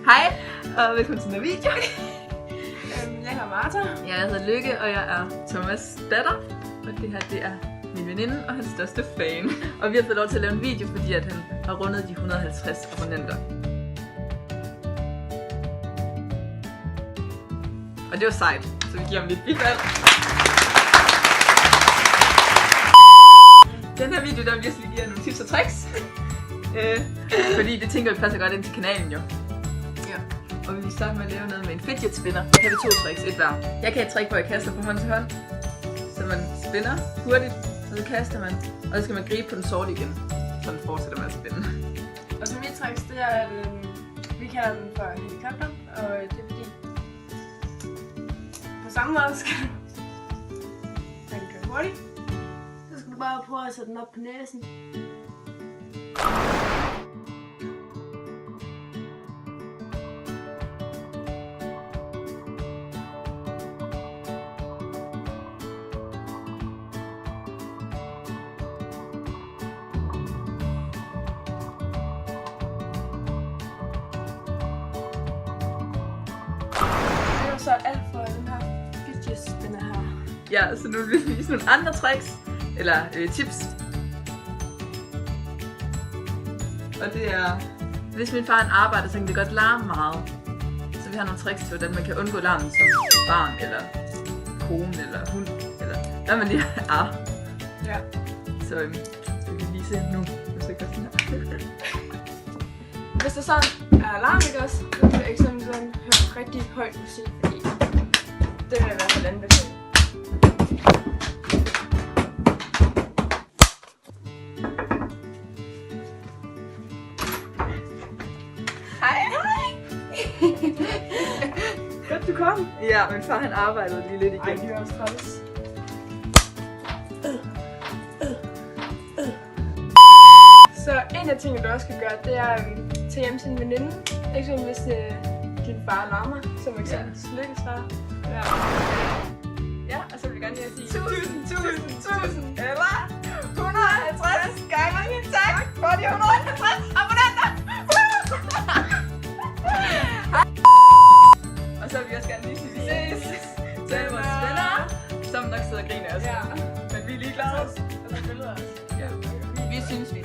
Hej, og velkommen til den her video. Jeg hedder Martha. Jeg hedder Lykke, og jeg er Thomas' datter. Og det her, det er min veninde og hans største fan. Og vi har fået lov til at lave en video, fordi at han har rundet de 150 abonnenter. Og det var sejt, så vi giver ham lidt bifald. Den her video, der vil jeg lige give jer nogle tips og tricks. Fordi det tænker vi passer godt ind til kanalen jo. Ja. Og vi vil starte med at lave noget med en fidget spinner. Der kan vi 2 tricks, et hver. Jeg kan et trick, hvor jeg kaster på hånd til hånd. Så man spinner hurtigt, og så kaster man. Og så skal man gribe på den sorte igen. Så den fortsætter med at spinde. Og så mit tricks, det er, at vi kalder den for helikopter. Og det er fordi, på samme måde skal den køre hurtigt. Så skal du bare prøve at sætte den op på næsen. Så alt for den her fidget spinner her. Ja, så nu vil vi vise nogle andre tricks. Eller tips. Og det er, hvis min far arbejder, så kan det godt larme meget. Så vi har nogle tricks til, hvordan man kan undgå larmen som barn, eller kone, eller hund, eller hvad man lige er. Ja. Så vi kan vise nu, hvis jeg gør sådan her. Hvis der sådan er alarm, ikke også, så kan jeg eksempelvis høre rigtig højt musik, fordi det vil jeg i hvert fald anbefale. Hej! Godt du kom. Ja, min far han arbejdede lige lidt igen. Ej, det er også træls. Så en af tingene, du også skal gøre, det er at tage hjem til en veninde. Eksempel hvis din far larmer, som eksempel Lykkes far. Ja. Ja, og så vil jeg gerne lige sige 1000 eller 150 gange tak for de 150 abonnenter! Og så vil vi også gerne lige sige, vi ses til vores venner, som nok sidder og griner os. Ja. Men vi er ligeglade. Og så billeder også. Ja. Vi synes, vi